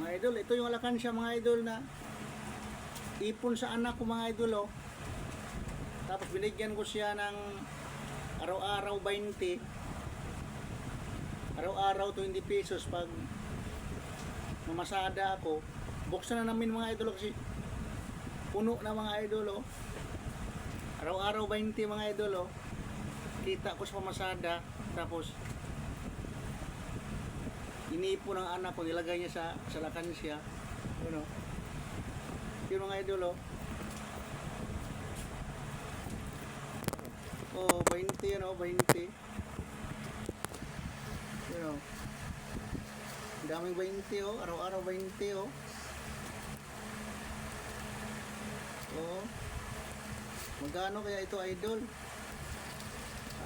Mga idol, ito yung alakansya mga idol na ipon sa anak ko mga idol oh. Tapos binigyan ko siya ng araw-araw 20. Araw-araw 20 pesos pag mamasada ako. Buksan na namin mga idol kasi puno na mga idol oh. Araw-araw 20 mga idol oh. Kita ko sa pamasada. Tapos iniipon ng anak ko, nilagay niya sa lakansya. Yun o. Yun mga idol o. Oh, 20 yan o, 20. Yun o. Daming 20 o, araw-araw 20 o. Oh. Magkano kaya ito idol?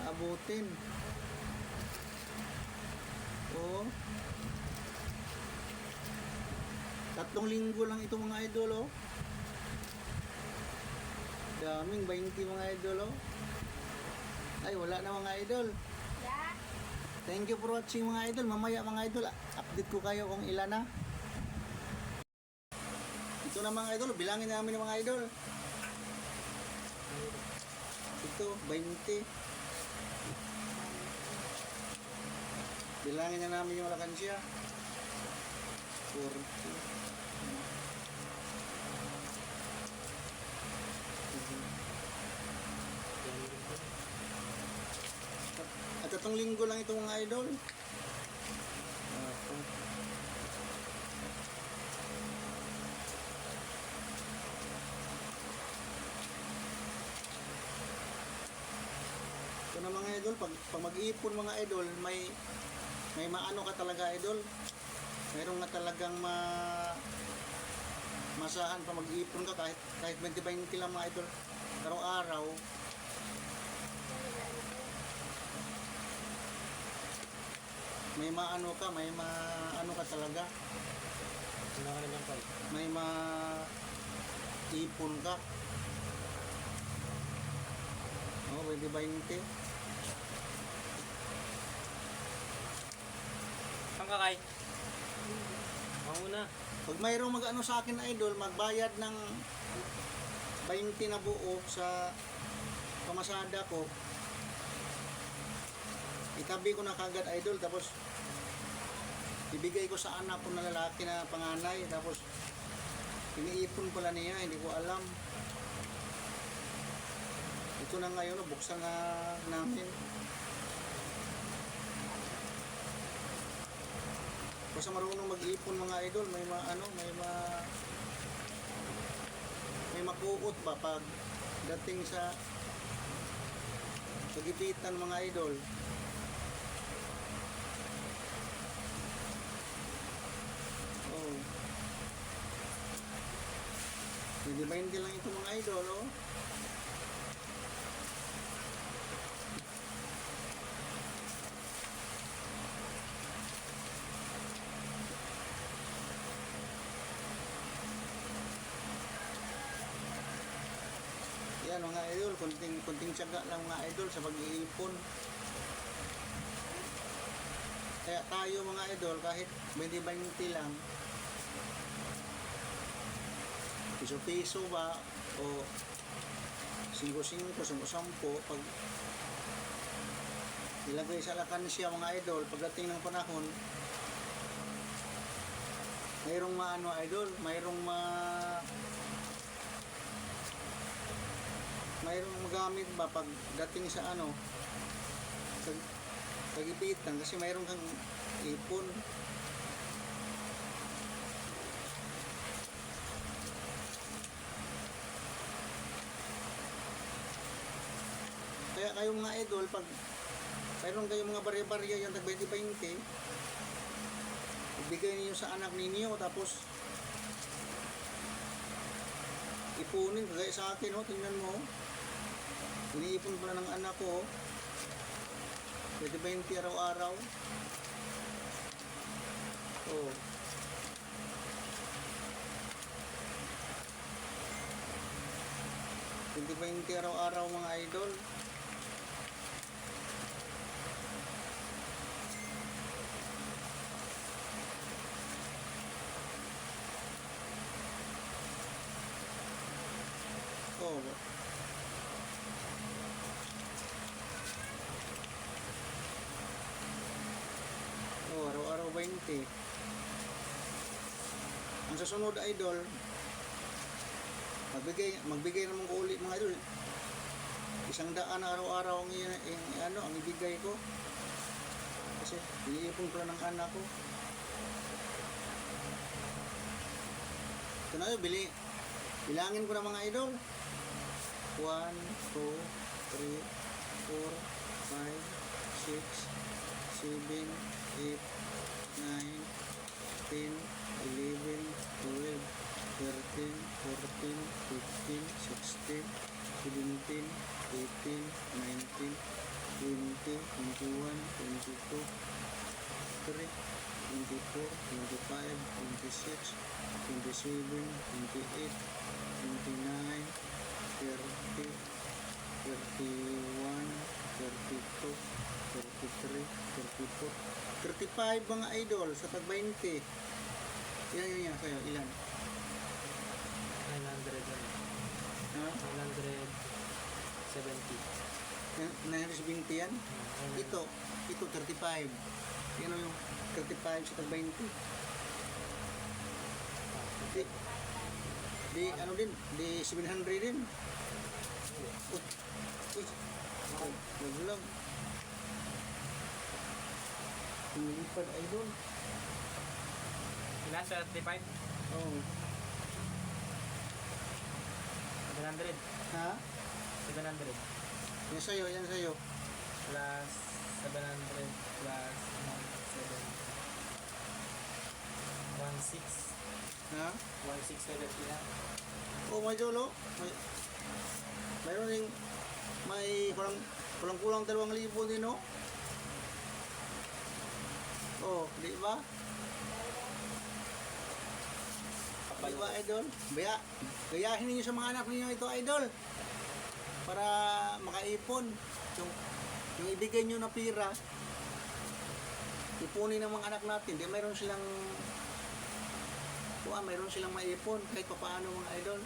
Aabutin. Oh. 3 linggo lang ito mga idol oh. Daming 20 mga idol oh. Ay wala na mga idol. Thank you for watching mga idol. Mamaya mga idol update ko kayo kung ilan na. Ito na mga idol, bilangin namin mga idol. Ito 20. Bilangin na namin yung alakansya. 40. At 3 linggo lang ito mga idol. Ito na mga idol, pag mag-iipon mga idol, may maano ka talaga idol. Mayroon nga talagang masahan pa mag-iipon ka kahit 20-20 lang mga idol. Araw-araw. May maano ka, may maano ka talaga. May ipon ka. Oh, 20-20. Saan ka kay? Mauna. Pag mayroong mag-ano sa akin idol, magbayad ng 20 na buo sa pamasada ko. Itabi ko na kagad idol, tapos ibigay ko sa anak ko na lalaki na panganay, tapos iniipon pala niya, hindi ko alam. Ito na ngayon, buksan na namin. Basta marunong mag-ipon mga idol, may makuot ba pag dating sa pagipitan mga idol. Oh. Hindi lang ito mga idol oh. Yan mga idol, kunting tiyaga lang mga idol sa pag-iipon. Kaya tayo mga idol, kahit 20-20 lang, piso-piso ba o 5-5, 10-10, pag ilagay sa lakansya mga idol, pagdating ng panahon, mayroong maano idol, mayroong magamit ba pag dating sa ano sa pagipitan, kasi mayroon kang ipon. Kaya kayong mga idol, pag mayroon kayong mga barya-barya yung tag 20-20, ibigay niyo sa anak ninyo, tapos ipunin kagaya sa akin oh, tingnan mo. Iniipon pala ng anak ko. 20-20 araw-araw. Oh. $20 araw-araw mga idol. Ang susunod idol, magbigay naman ko ulit mga idol. 100 araw-araw ang, ang ibigay ko. Kasi iniipon ko lang ng anak ko. Ito na yun, bilangin ko na mga idol. 1, 2, 3, 4, 5, 6, 7, 8, 9, 10, 11, 12, 13, 14, 15, 16, 17, 18, 19, 20, 21, 22, 23, 24, 25, 26, 27, 28, 29, 30, 31, 32, 33, 34, 35 mga idol sa tag 20. Yan, sa'yo, ilan? 900 lang. Ha? 970. 920 yan? Ito 35. Yan o yung 35 sa tag 20. Di 700 din. Uy, wag lang. Lumilipad idol. Ilan sa 35? Oo. 700. Ha? 700. Yan sa'yo. Plus 700 plus 7. 16. Ha? 1670 na. Oh, may jolo. Mayroon ding may kulang 2,000 din, no? Oh, di ba? Di ba, idol? Gayahin ninyo sa mga anak ninyo ito, idol. Para makaipon. Yung ibigay nyo na pira, ipunin ng mga anak natin. Di mayroon silang maipon kahit pa paano mga idol.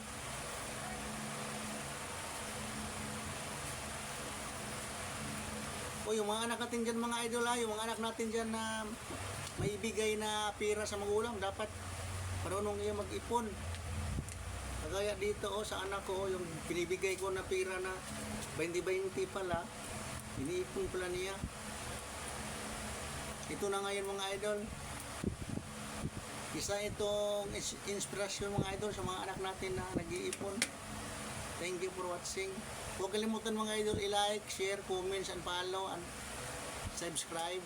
O yung mga anak natin dyan mga idol yung mga anak natin dyan na may ibigay na pira sa magulang, dapat marunong iya mag-ipon. Kagaya dito sa anak ko, yung binibigay ko na pira na 20-20 pala, iniipon pala niya. Ito na ngayon mga idol. Isa itong inspirasyon mga idol sa mga anak natin na nag-iipon. Thank you for watching. Huwag kalimutan mga idol i-like, share, comments, and follow, and subscribe.